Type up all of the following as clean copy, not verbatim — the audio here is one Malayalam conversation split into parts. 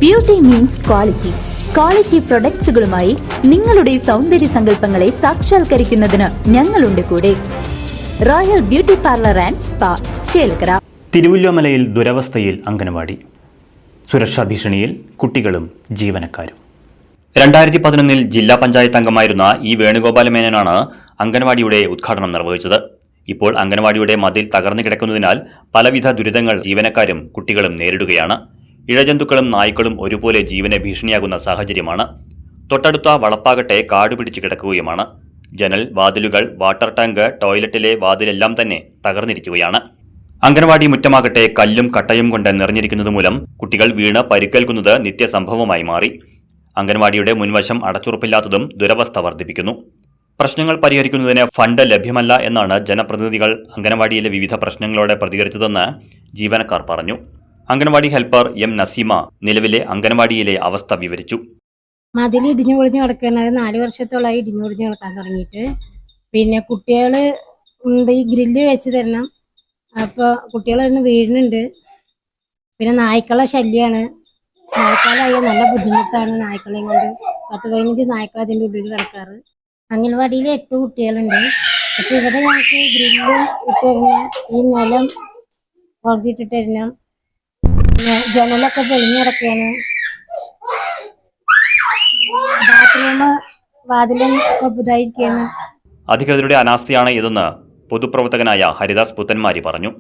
Beauty means quality. ക്വാളിറ്റി പ്രൊഡക്ട്സുകളുമായി നിങ്ങളുടെ സൗന്ദര്യ സങ്കല്പങ്ങളെ സാക്ഷാത്കരിക്കുന്നതിന് ഞങ്ങളുണ്ട് കൂടെ. Royal beauty parlour and spa, Chelakkara. തിരുവല്ലോമലയിൽ ദുരവസ്ഥയിൽ അംഗനവാടി. സുരക്ഷാ ഭീഷണിയിൽ കുട്ടികളും ജീവനക്കാരും. 2011 ജില്ലാ പഞ്ചായത്ത് അംഗമായിരുന്ന വേണുഗോപാല മേനോനാണ് അംഗനവാടിയുടെ ഉദ്ഘാടനം നിർവഹിച്ചത്. ഇപ്പോൾ അംഗനവാടിയുടെ മതിൽ തകർന്നു കിടക്കുന്നതിനാൽ പലവിധ ദുരിതങ്ങൾ ജീവനക്കാരും കുട്ടികളും നേരിടുകയാണ്. ഇഴജന്തുക്കളും നായ്ക്കളും ഒരുപോലെ ജീവനെ ഭീഷണിയാകുന്ന സാഹചര്യമാണ്. തൊട്ടടുത്ത വളപ്പാകട്ടെ കാടുപിടിച്ച് കിടക്കുകയുമാണ്. ജനൽ, വാതിലുകൾ, വാട്ടർ ടാങ്ക്, ടോയ്ലറ്റിലെ വാതിലെല്ലാം തന്നെ തകർന്നിരിക്കുകയാണ്. അംഗനവാടി മുറ്റമാകട്ടെ കല്ലും കട്ടയും കൊണ്ട് നിറഞ്ഞിരിക്കുന്നതുമൂലം കുട്ടികൾ വീണ് പരിക്കേൽക്കുന്നത് നിത്യസംഭവമായി മാറി. അംഗനവാടിയുടെ മുൻവശം അടച്ചുറപ്പില്ലാത്തതും ദുരവസ്ഥ വർദ്ധിപ്പിക്കുന്നു. പ്രശ്നങ്ങൾ പരിഹരിക്കുന്നതിന് ഫണ്ട് ലഭ്യമല്ല എന്നാണ് ജനപ്രതിനിധികൾ അംഗനവാടിയിലെ വിവിധ പ്രശ്നങ്ങളോടെ പ്രതികരിച്ചതെന്ന് ജീവനക്കാർ പറഞ്ഞു. അംഗനവാടി ഹെൽപ്പർ എം നസീമ നിലവിലെ അംഗനവാടിയിലെ അവസ്ഥ വിവരിച്ചു. മതിൽ ഇടിഞ്ഞു പൊളിഞ്ഞു കിടക്കുന്നത് 4 വർഷത്തോളമായി ഇടിഞ്ഞു പൊളിഞ്ഞു കിടക്കാൻ തുടങ്ങിയിട്ട്. പിന്നെ കുട്ടികൾ ഉണ്ട്, ഈ ഗ്രില്ല് വെച്ച് തരണം. അപ്പോൾ കുട്ടികളൊന്ന് വീഴുന്നുണ്ട്. പിന്നെ നായ്ക്കളെ ശല്യമാണ്. മഴക്കാലമായ നല്ല ബുദ്ധിമുട്ടാണ് നായ്ക്കളെയും കൊണ്ട്. 10-15 നായ്ക്കൾ അതിൻ്റെ ഉള്ളിൽ കിടക്കാറ്. അംഗൻവാടിയിൽ 8 കുട്ടികളുണ്ട്. പക്ഷെ ഇവിടെ ഞങ്ങൾക്ക് ഗ്രില്ല് ഇട്ട് തരണം, ഈ നിലം ഉറക്കിയിട്ടിട്ട് തരണം, ജനലൊക്കെ പൊളിഞ്ഞു കിടക്കുകയാണ്, ബാത്റൂം വാതിലും ഒക്കെ പുതായിരിക്കുകയാണ്. അധികൃതരുടെ അനാസ്ഥയാണ് ഇതെന്ന് പൊതുപ്രവർത്തകനായ ഹരിദാസ് പുത്തന്മാരി പറഞ്ഞു.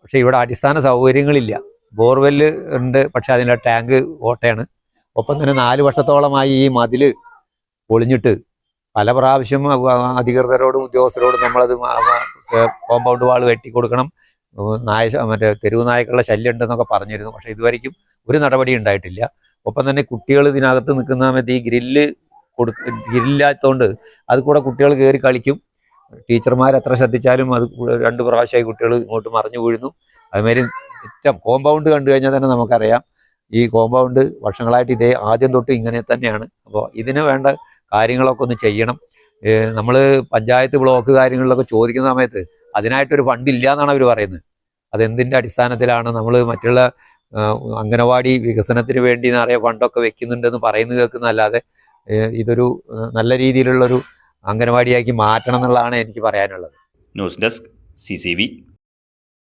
പക്ഷേ ഇവിടെ അടിസ്ഥാന സൗകര്യങ്ങളില്ല. ബോർവെല്ല് ഉണ്ട്, പക്ഷെ അതിൻ്റെ ടാങ്ക് ഓട്ടയാണ്. ഒപ്പം തന്നെ 4 വർഷത്തോളമായി ഈ മതിൽ പൊളിഞ്ഞിട്ട് പല പ്രാവശ്യം അധികൃതരോടും ഉദ്യോഗസ്ഥരോടും നമ്മളത് കോമ്പൗണ്ട് വാൾ വെട്ടിക്കൊടുക്കണം, മറ്റേ തെരുവ് നായ്ക്കളുടെ ശല്യം ഉണ്ടെന്നൊക്കെ പറഞ്ഞിരുന്നു. പക്ഷേ ഇതുവരെയ്ക്കും ഒരു നടപടി ഉണ്ടായിട്ടില്ല. ഒപ്പം തന്നെ കുട്ടികൾ ഇതിനകത്ത് നിൽക്കുന്ന സമയത്ത് ഈ ഗ്രില്ലാത്തതുകൊണ്ട് അത് കൂടെ കുട്ടികൾ കയറി കളിക്കും. ടീച്ചർമാർ എത്ര ശ്രദ്ധിച്ചാലും അത് 2 പ്രാവശ്യമായി കുട്ടികൾ ഇങ്ങോട്ട് മറിഞ്ഞു വീഴുന്നു. അതുമാതിരി കോമ്പൗണ്ട് കണ്ടു കഴിഞ്ഞാൽ തന്നെ നമുക്കറിയാം, ഈ കോമ്പൗണ്ട് വർഷങ്ങളായിട്ട് ഇതേ ആദ്യം തൊട്ട് ഇങ്ങനെ തന്നെയാണ്. അപ്പോൾ ഇതിന് വേണ്ട കാര്യങ്ങളൊക്കെ ഒന്ന് ചെയ്യണം. നമ്മൾ പഞ്ചായത്ത് ബ്ലോക്ക് കാര്യങ്ങളിലൊക്കെ ചോദിക്കുന്ന സമയത്ത് അതിനായിട്ടൊരു ഫണ്ടില്ല എന്നാണ് അവർ പറയുന്നത്. അതെന്തിൻ്റെ അടിസ്ഥാനത്തിലാണ്? നമ്മൾ മറ്റുള്ള അംഗനവാടി വികസനത്തിന് വേണ്ടി നിറയെ ഫണ്ടൊക്കെ വെക്കുന്നുണ്ടെന്ന് പറയുന്നത് കേൾക്കുന്നതല്ലാതെ ഇതൊരു നല്ല രീതിയിലുള്ളൊരു അംഗനവാടിയാക്കി മാറ്റണം എന്നുള്ളതാണ് എനിക്ക് പറയാനുള്ളത്. News desk CCV.